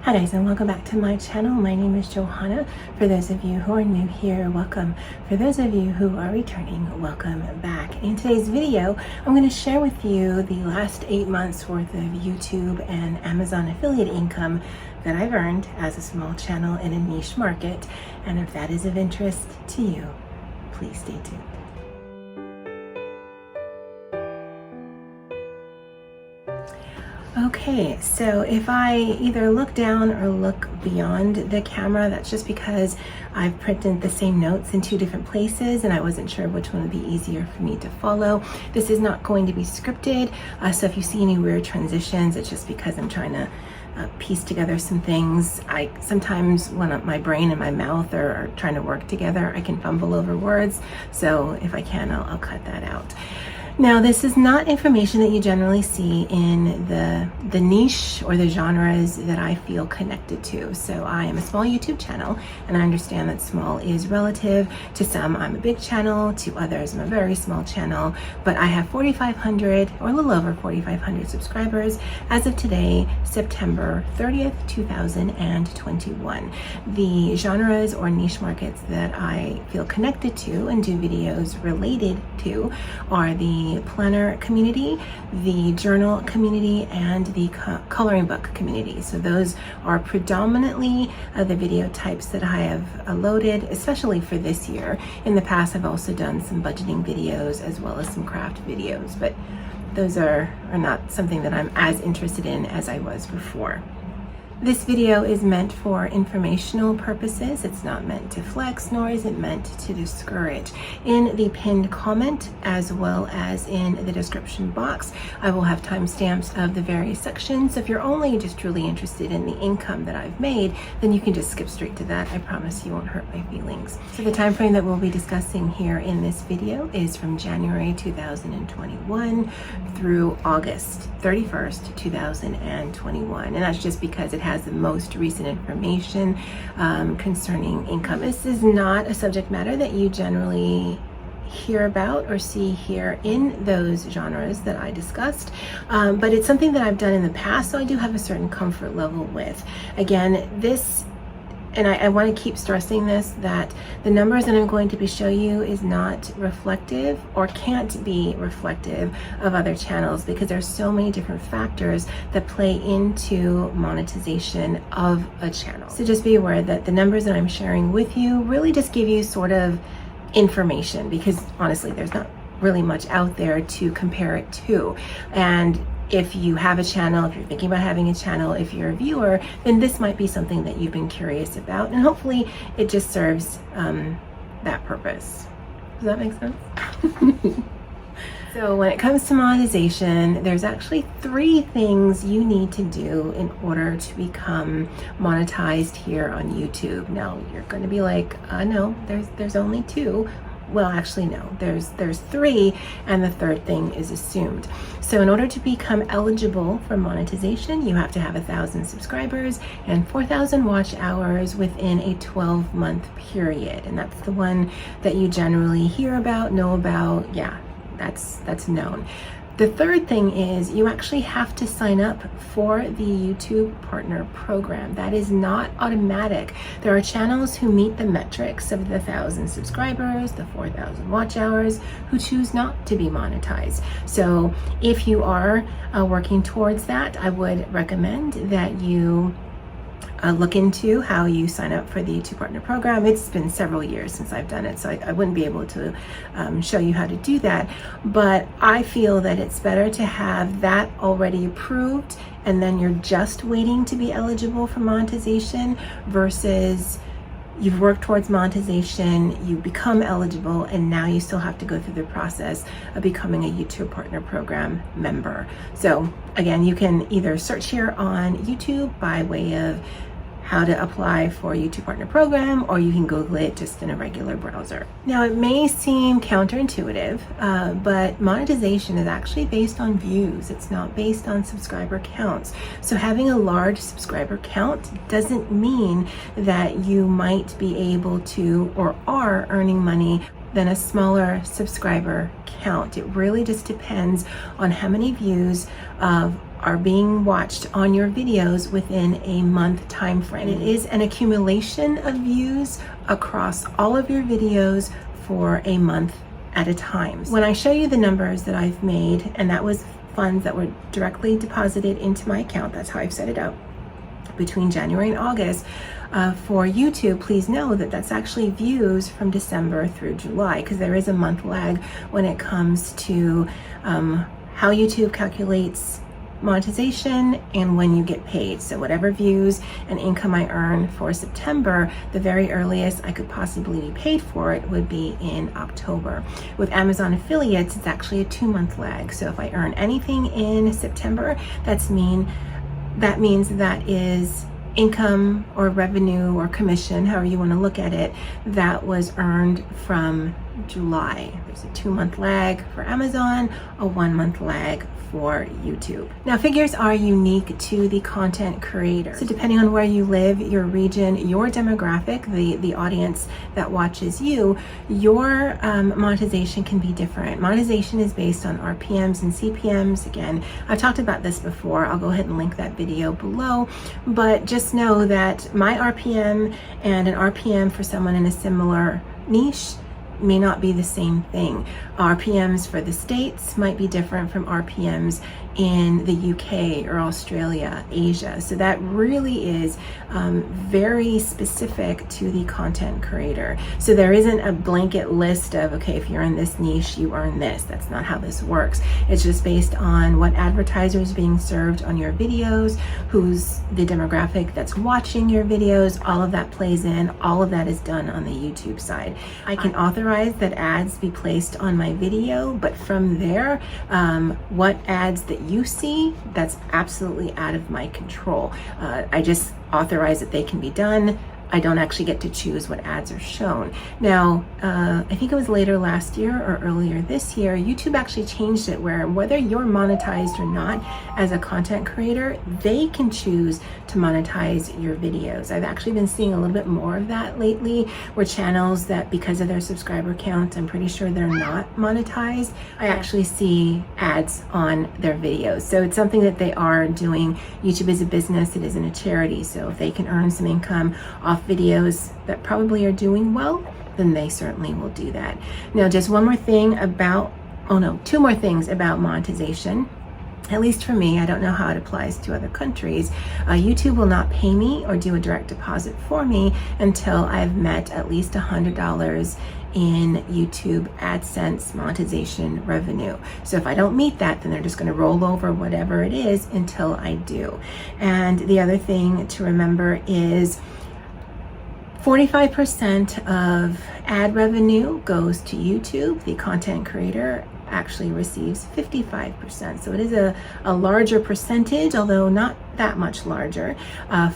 Hi guys, and welcome back to my channel. My name is Johanna. For those of you who are new here, welcome. For those of you who are returning, welcome back. In today's video, I'm going to share with you the last 8 months worth of YouTube and Amazon affiliate income that I've earned as a small channel in a niche market. And if that is of interest to you, please stay tuned. Okay, so if I either look down or look beyond the camera, that's just because I've printed the same notes in 2 different places and I wasn't sure which one would be easier for me to follow. This is not going to be scripted, so if you see any weird transitions, it's just because I'm trying to piece together some things. Sometimes when my brain and my mouth are trying to work together, I can fumble over words, so if I can, I'll cut that out. Now, this is not information that you generally see in the niche or the genres that I feel connected to. So I am a small YouTube channel, and I understand that small is relative. To some, I'm a big channel. To others, I'm a very small channel. But I have 4,500 or a little over 4,500 subscribers as of today, September 30th, 2021. The genres or niche markets that I feel connected to and do videos related to are the planner community, the journal community, and the coloring book community. So those are predominantly the video types that I have loaded, especially for this year. In the past, I've also done some budgeting videos as well as some craft videos, but those are not something that I'm as interested in as I was before. This video is meant for informational purposes. It's not meant to flex, nor is it meant to discourage. In the pinned comment, as well as in the description box, I will have timestamps of the various sections. So if you're only just truly interested in the income that I've made, then you can just skip straight to that. I promise you won't hurt my feelings. So the time frame that we'll be discussing here in this video is from January 2021 through August 31st, 2021. And that's just because it has the most recent information concerning income. This is not a subject matter that you generally hear about or see here in those genres that I discussed, but it's something that I've done in the past, so I do have a certain comfort level with. Again, this, and I want to keep stressing this, that the numbers that I'm going to be showing you is not reflective or can't be reflective of other channels, because there's so many different factors that play into monetization of a channel. So just be aware that the numbers that I'm sharing with you really just give you sort of information, because honestly, there's not really much out there to compare it to. And if you have a channel, if you're thinking about having a channel, if you're a viewer, then this might be something that you've been curious about, and hopefully it just serves that purpose. Does that make sense? So when it comes to monetization, there's actually 3 things you need to do in order to become monetized here on YouTube. Now, you're going to be like, no, there's only 2. Well, actually, no, there's 3, and the 3rd thing is assumed. So in order to become eligible for monetization, you have to have 1,000 subscribers and 4,000 watch hours within a 12-month period. And that's the one that you generally hear about, know about. Yeah, that's known. The 3rd thing is you actually have to sign up for the YouTube Partner Program. That is not automatic. There are channels who meet the metrics of the 1,000 subscribers, the 4,000 watch hours, who choose not to be monetized. So if you are working towards that, I would recommend that you look into how you sign up for the YouTube Partner Program. It's been several years since I've done it, so I wouldn't be able to show you how to do that. But I feel that it's better to have that already approved, and then you're just waiting to be eligible for monetization, versus you've worked towards monetization, you become eligible, and now you still have to go through the process of becoming a YouTube Partner Program member. So again, you can either search here on YouTube by way of how to apply for a YouTube Partner Program, or you can Google it just in a regular browser. Now, it may seem counterintuitive, but monetization is actually based on views. It's not based on subscriber counts. So having a large subscriber count doesn't mean that you might be able to or are earning money than a smaller subscriber count. It really just depends on how many views are being watched on your videos within a month time frame. It is an accumulation of views across all of your videos for a month at a time. When I show you the numbers that I've made, and that was funds that were directly deposited into my account, that's how I've set it up, between January and August, for YouTube, please know that that's actually views from December through July, because there is a month lag when it comes to how YouTube calculates monetization and when you get paid. So whatever views and income I earn for September, the very earliest I could possibly be paid for it would be in October. With Amazon affiliates, it's actually a 2-month lag. So if I earn anything in September, that means that is income or revenue or commission, however you want to look at it, that was earned from July. There's a 2-month lag for Amazon, a 1-month lag for YouTube. Now, figures are unique to the content creator. So depending on where you live, your region, your demographic, the audience that watches you, your monetization can be different. Monetization is based on RPMs and CPMs. Again, I've talked about this before. I'll go ahead and link that video below, but just know that my RPM and an RPM for someone in a similar niche may not be the same thing. RPMs for the States might be different from RPMs in the UK or Australia, Asia. So that really is very specific to the content creator. So there isn't a blanket list of, okay, if you're in this niche, you earn this. That's not how this works. It's just based on what advertisers are being served on your videos, who's the demographic that's watching your videos, all of that plays in. All of that is done on the YouTube side. I can authorize that ads be placed on my video, but from there, what ads that you see, that's absolutely out of my control. I just authorize that they can be done. I don't actually get to choose what ads are shown. Now, I think it was later last year or earlier this year, YouTube actually changed it where whether you're monetized or not as a content creator, they can choose to monetize your videos. I've actually been seeing a little bit more of that lately, where channels that because of their subscriber count, I'm pretty sure they're not monetized, I actually see ads on their videos. So it's something that they are doing. YouTube is a business, it isn't a charity. So if they can earn some income off videos that probably are doing well, then they certainly will do that. Now, just one more thing about, two more things about monetization. At least for me, I don't know how it applies to other countries. YouTube will not pay me or do a direct deposit for me until I've met at least $100 in YouTube AdSense monetization revenue. So if I don't meet that, then they're just going to roll over whatever it is until I do. And the other thing to remember is 45% of ad revenue goes to YouTube. The content creator actually receives 55%. So it is a larger percentage, although not that much larger,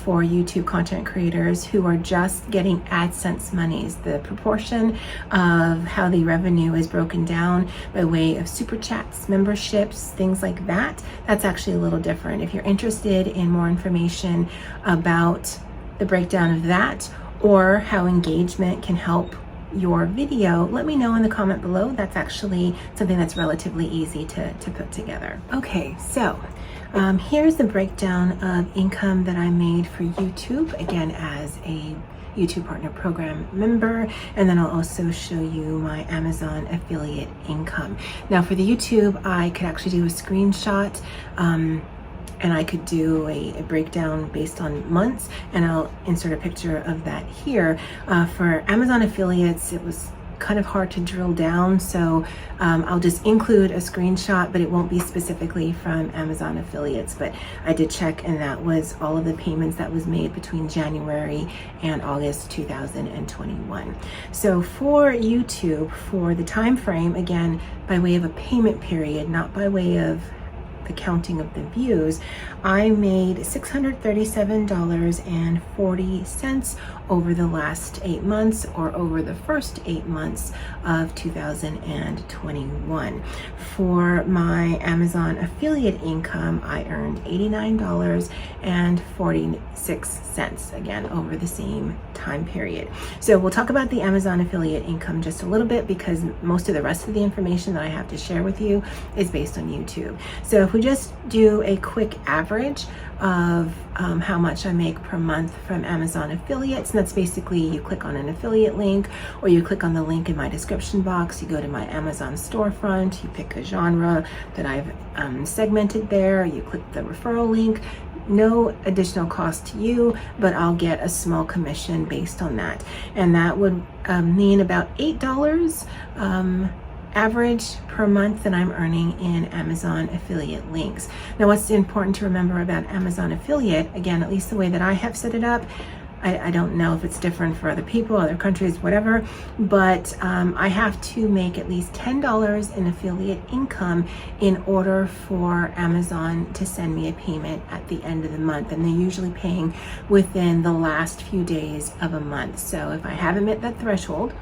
for YouTube content creators who are just getting AdSense monies. The proportion of how the revenue is broken down by way of super chats, memberships, things like that, that's actually a little different. If you're interested in more information about the breakdown of that, or how engagement can help your video, let me know in the comment below. That's actually something that's relatively easy to put together. Okay, so here's the breakdown of income that I made for YouTube, again, as a YouTube Partner Program member, and then I'll also show you my Amazon affiliate income. Now for the YouTube, I could actually do a screenshot, and I could do a breakdown based on months, and I'll insert a picture of that here. For Amazon affiliates, it was kind of hard to drill down, so I'll just include a screenshot, but it won't be specifically from Amazon affiliates. But I did check, and that was all of the payments that was made between January and August 2021. So for YouTube, for the time frame, again, by way of a payment period, not by way of the counting of the views, I made $637.40 over the last 8 months, or over the first 8 months of 2021. For my Amazon affiliate income, I earned $89.40 cents again over the same time period. So we'll talk about the Amazon affiliate income just a little bit, because most of the rest of the information that I have to share with you is based on YouTube. So if we just do a quick average of how much I make per month from Amazon affiliates, and that's basically you click on an affiliate link, or you click on the link in my description box, you go to my Amazon storefront, you pick a genre that I've segmented there, you click the referral link. No additional cost to you, but I'll get a small commission based on that. And that would mean about $8 average per month that I'm earning in Amazon affiliate links. Now, what's important to remember about Amazon affiliate, again, at least the way that I have set it up, I don't know if it's different for other people, other countries, whatever, but I have to make at least $10 in affiliate income in order for Amazon to send me a payment at the end of the month. And they're usually paying within the last few days of a month. So if I haven't met that threshold,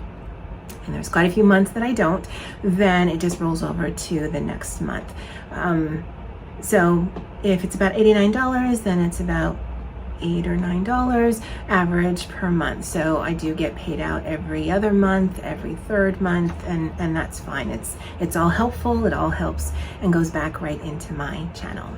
and there's quite a few months that I don't, then it just rolls over to the next month. So if it's about $89, then it's about $8 or $9 average per month. So I do get paid out every other month, every third month, and that's fine. It's all helpful. It all helps and goes back right into my channel.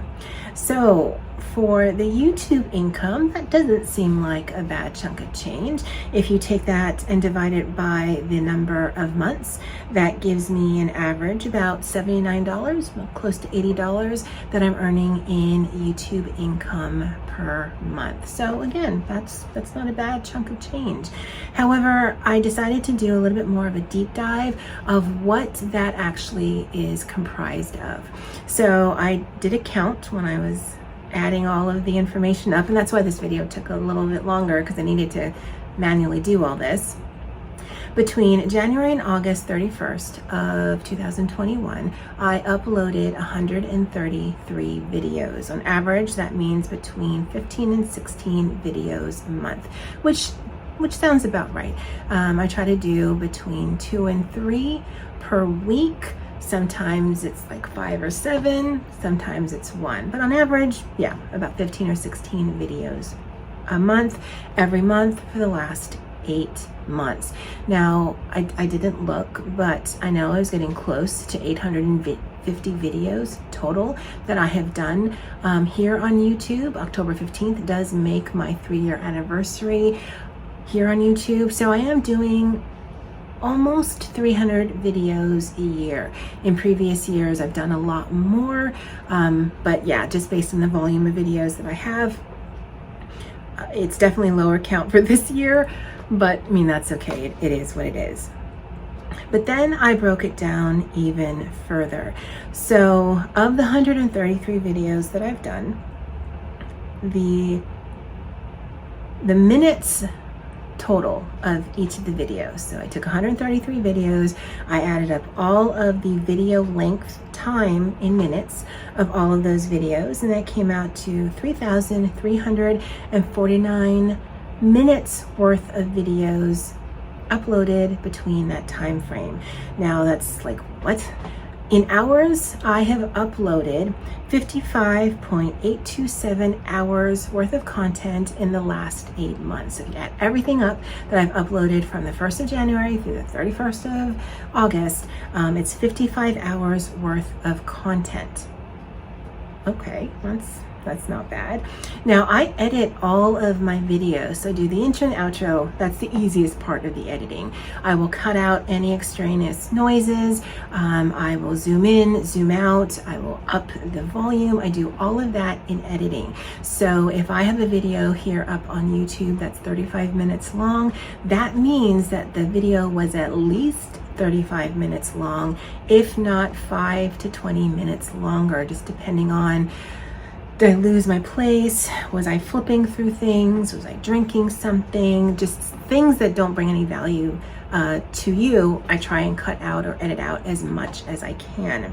So for the YouTube income, that doesn't seem like a bad chunk of change. If you take that and divide it by the number of months, that gives me an average about $79, well, close to $80 that I'm earning in YouTube income per month. So again, that's not a bad chunk of change. However, I decided to do a little bit more of a deep dive of what that actually is comprised of. So I did a count when I was adding all of the information up, and that's why this video took a little bit longer, because I needed to manually do all this. Between January and August 31st of 2021, I uploaded 133 videos. On average, that means between 15 and 16 videos a month, which sounds about right. I try to do between 2 and 3 per week. Sometimes it's like 5 or 7, sometimes it's 1. But on average, yeah, about 15 or 16 videos a month, every month for the last 8 months. Now, I didn't look, but I know I was getting close to 850 videos total that I have done here on YouTube. October 15th does make my 3-year anniversary here on YouTube. So I am doing almost 300 videos a year. In previous years, I've done a lot more, but yeah, just based on the volume of videos that I have, it's definitely a lower count for this year, but I mean, that's okay. It is what it is. But then I broke it down even further. So of the 133 videos that I've done, the minutes total of each of the videos. So I took 133 videos, I added up all of the video length time in minutes of all of those videos, and that came out to 3,349 minutes worth of videos uploaded between that time frame. Now that's like, what? In hours, I have uploaded 55.827 hours worth of content in the last 8 months. So if you add everything up that I've uploaded from the 1st of January through the 31st of August, it's 55 hours worth of content. Okay, that's not bad. Now I edit all of my videos. So I do the intro and outro. That's the easiest part of the editing. I will cut out any extraneous noises. I will zoom in, zoom out. I will up the volume. I do all of that in editing. So if I have a video here up on YouTube that's 35 minutes long, that means that the video was at least 35 minutes long, if not 5 to 20 minutes longer, just depending on, did I lose my place? Was I flipping through things? Was I drinking something? Just things that don't bring any value to you, I try and cut out or edit out as much as I can.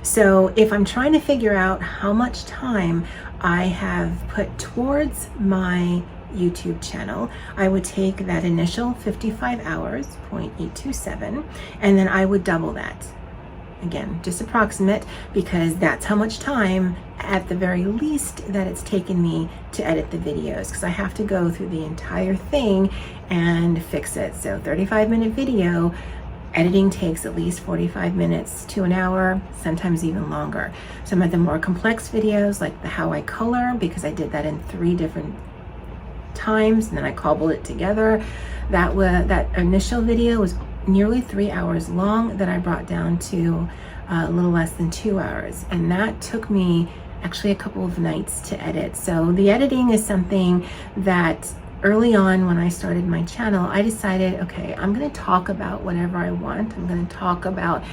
So if I'm trying to figure out how much time I have put towards my YouTube channel, I would take that initial 55 hours, 0.827, and then I would double that. again, just approximate, because that's how much time at the very least that it's taken me to edit the videos, because I have to go through the entire thing and fix it. So 35-minute video, editing takes at least 45 minutes to an hour, sometimes even longer. Some of the more complex videos, like the how I color, because I did that in 3 different times and then I cobbled it together. That initial video was nearly 3 hours long that I brought down to a little less than 2 hours. And that took me actually a couple of nights to edit. So the editing is something that early on when I started my channel, I decided, okay, I'm going to talk about whatever I want. I'm going to talk about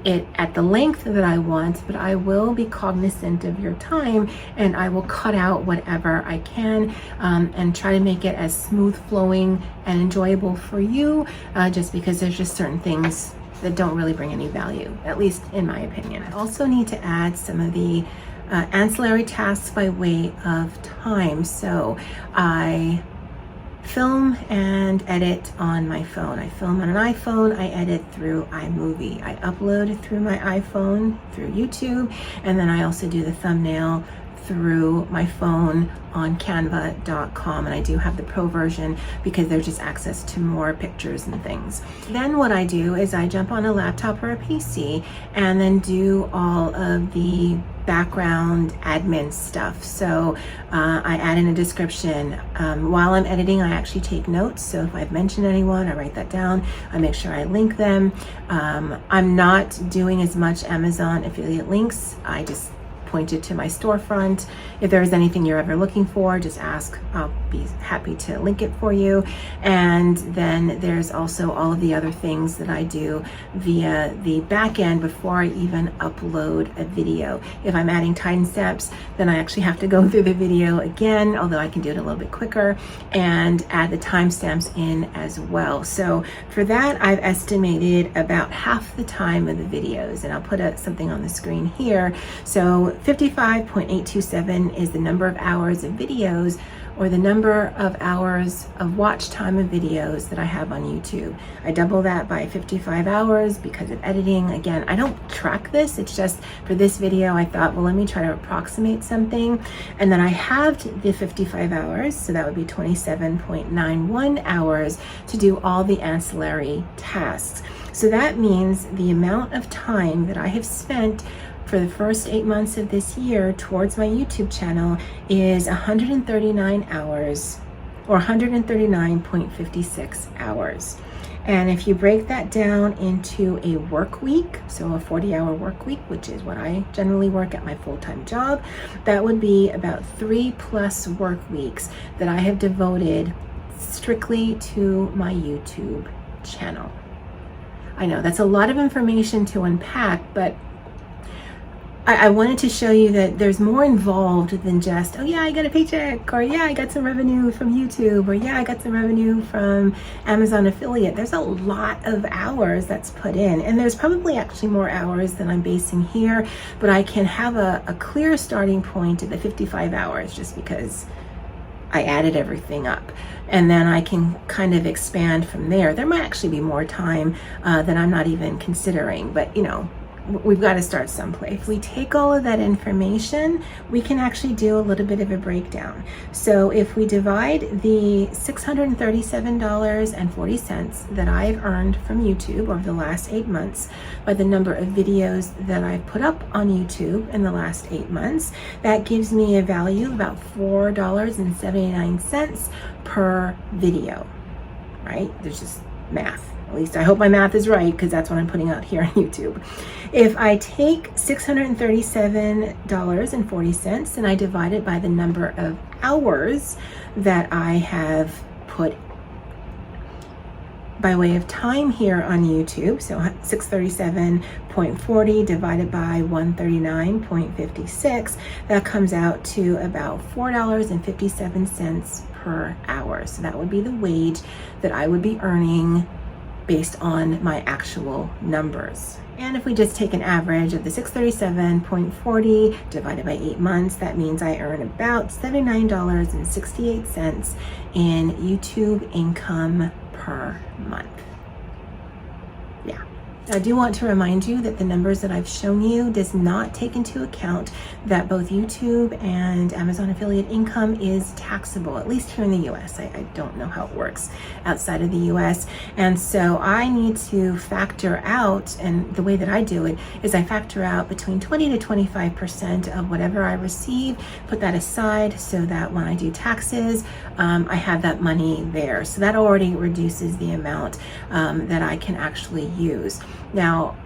it at the length that I want, but I will be cognizant of your time and I will cut out whatever I can and try to make it as smooth flowing and enjoyable for you, just because there's just certain things that don't really bring any value, at least in my opinion. I also need to add some of the ancillary tasks by way of time. So I film and edit on my phone. I film on an iPhone, I edit through iMovie. I upload through my iPhone, through YouTube, and then I also do the thumbnail through my phone on canva.com, and I do have the pro version because there's just access to more pictures and things. Then what I do is I jump on a laptop or a PC and then do all of the background admin stuff. So I add in a description. While I'm editing, I actually take notes. So if I've mentioned anyone, I write that down. I make sure I link them. I'm not doing as much Amazon affiliate links. I just pointed to my storefront. If there's anything you're ever looking for, just ask. I'll be happy to link it for you. And then there's also all of the other things that I do via the back end before I even upload a video. If I'm adding timestamps, then I actually have to go through the video again, although I can do it a little bit quicker, and add the timestamps in as well. So for that, I've estimated about half the time of the videos, and I'll put something on the screen here. So 55.827 is the number of hours of videos, or the number of hours of watch time of videos that I have on YouTube. I double that by 55 hours because of editing. Again, I don't track this. It's just for this video, I thought, well, let me try to approximate something. And then I halved the 55 hours, so that would be 27.91 hours to do all the ancillary tasks. So that means the amount of time that I have spent for the first 8 months of this year towards my YouTube channel is 139 hours, or 139.56 hours. And if you break that down into a work week, so a 40-hour work week, which is what I generally work at my full-time job, that would be about 3+ work weeks that I have devoted strictly to my YouTube channel. I know that's a lot of information to unpack, but I wanted to show you that there's more involved than just, oh yeah, I got a paycheck, or yeah, I got some revenue from YouTube, or yeah, I got some revenue from Amazon affiliate. There's a lot of hours that's put in, and there's probably actually more hours than I'm basing here, but I can have a clear starting point at the 55 hours just because I added everything up. And then I can kind of expand from there. There might actually be more time that I'm not even considering, but you know, we've got to start someplace. If we take all of that information, we can actually do a little bit of a breakdown. So if we divide the $637.40 that I've earned from YouTube over the last 8 months by the number of videos that I've put up on YouTube in the last 8 months, that gives me a value of about $4.79 per video, right? There's just math. At least I hope my math is right, because that's what I'm putting out here on YouTube. If I take $637.40 and I divide it by the number of hours that I have put by way of time here on YouTube, so 637.40 divided by 139.56, that comes out to about $4.57 per hour. So that would be the wage that I would be earning based on my actual numbers. And if we just take an average of the 637.40 divided by 8 months, that means I earn about $79.68 in YouTube income per month. Yeah, I do want to remind you that the numbers that I've shown you does not take into account that both YouTube and Amazon affiliate income is taxable, at least here in the US. I don't know how it works outside of the US. And so I need to factor out, and the way that I do it is I factor out between 20 to 25% of whatever I receive, put that aside so that when I do taxes, I have that money there. So that already reduces the amount that I can actually use. Now,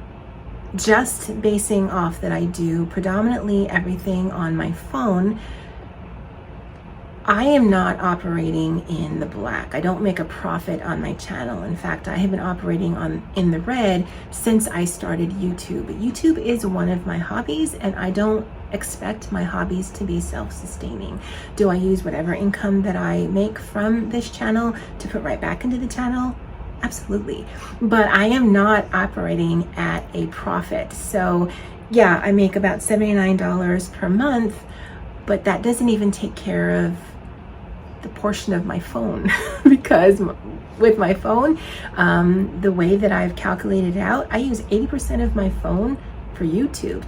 just basing off that I do predominantly everything on my phone, I am not operating in the black. I don't make a profit on my channel. In fact, I have been operating in the red since I started YouTube. YouTube is one of my hobbies, and I don't expect my hobbies to be self-sustaining. Do I use whatever income that I make from this channel to put right back into the channel? Absolutely. But I am not operating at a profit. So yeah, I make about $79 per month, but that doesn't even take care of the portion of my phone because with my phone, the way that I've calculated out, I use 80% of my phone for YouTube.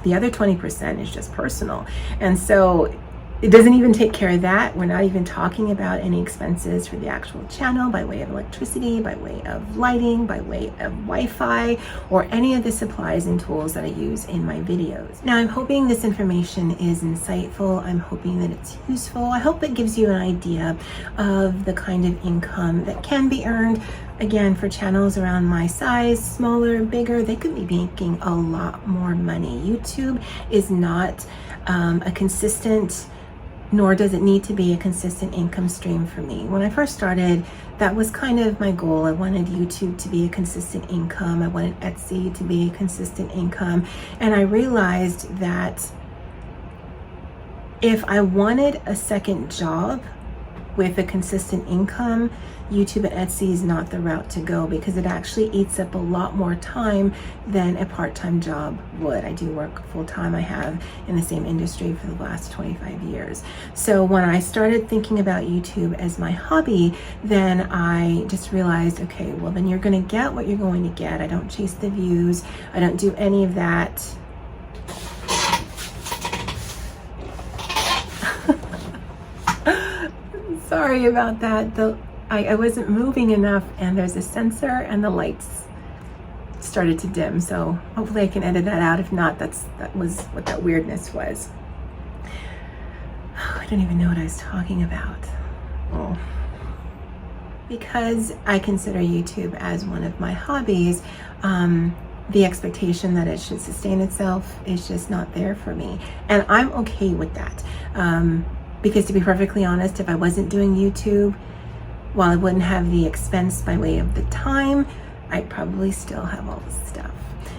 The other 20% is just personal. And so it doesn't even take care of that. We're not even talking about any expenses for the actual channel by way of electricity, by way of lighting, by way of Wi-Fi, or any of the supplies and tools that I use in my videos. Now, I'm hoping this information is insightful. I'm hoping that it's useful. I hope it gives you an idea of the kind of income that can be earned. Again, for channels around my size, smaller, bigger, they could be making a lot more money. YouTube is not a consistent, nor does it need to be a consistent income stream for me. When I first started, that was kind of my goal. I wanted YouTube to be a consistent income. I wanted Etsy to be a consistent income. And I realized that if I wanted a second job with a consistent income, YouTube and Etsy is not the route to go because it actually eats up a lot more time than a part-time job would. I do work full-time. I have in the same industry for the last 25 years. So when I started thinking about YouTube as my hobby, then I just realized, okay, well then you're going to get what you're going to get. I don't chase the views. I don't do any of that. Sorry about that. I wasn't moving enough, and there's a sensor and the lights started to dim. So hopefully I can edit that out. If not, that was what that weirdness was. Oh, I don't even know what I was talking about. Oh. Because I consider YouTube as one of my hobbies, the expectation that it should sustain itself is just not there for me. And I'm okay with that. Because to be perfectly honest, if I wasn't doing YouTube, while I wouldn't have the expense by way of the time, I'd probably still have all this stuff.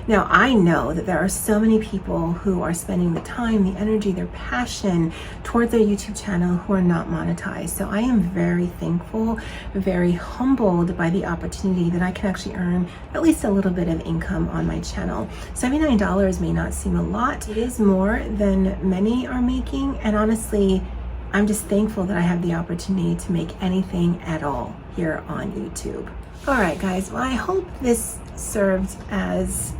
Now, I know that there are so many people who are spending the time, the energy, their passion toward their YouTube channel who are not monetized. So I am very thankful, very humbled by the opportunity that I can actually earn at least a little bit of income on my channel. $79 may not seem a lot. It is more than many are making, and honestly, I'm just thankful that I have the opportunity to make anything at all here on YouTube. All right, guys, well, I hope this served as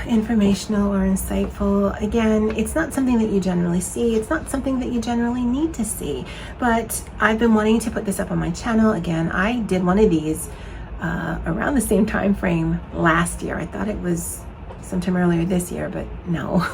informational or insightful. Again, it's not something that you generally see. It's not something that you generally need to see, but I've been wanting to put this up on my channel. Again, I did one of these around the same time frame last year. I thought it was sometime earlier this year, but no.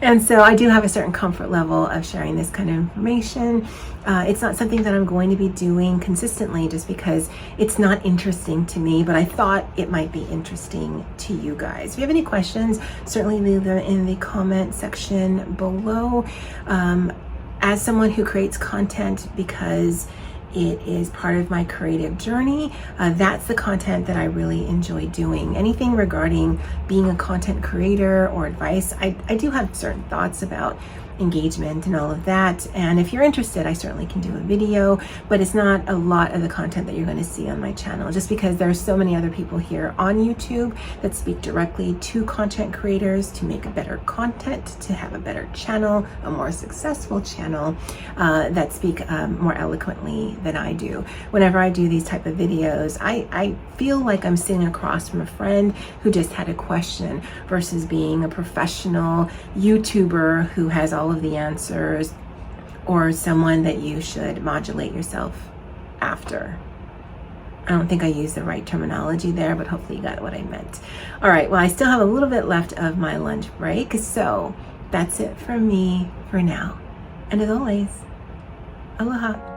And so I do have a certain comfort level of sharing this kind of information. It's not something that I'm going to be doing consistently just because it's not interesting to me, but I thought it might be interesting to you guys. If you have any questions, certainly leave them in the comment section below. As someone who creates content because it is part of my creative journey, that's the content that I really enjoy doing. Anything regarding being a content creator or advice, I do have certain thoughts about engagement and all of that. And if you're interested, I certainly can do a video, but it's not a lot of the content that you're going to see on my channel, just because there's so many other people here on YouTube that speak directly to content creators to make a better content, to have a better channel, a more successful channel, that speak more eloquently than I do. Whenever I do these type of videos, I feel like I'm sitting across from a friend who just had a question versus being a professional YouTuber who has all of the answers, or someone that you should modulate yourself after. I don't think I used the right terminology there, but hopefully you got what I meant. All right, well, I still have a little bit left of my lunch break, so that's it from me for now. And as always, aloha.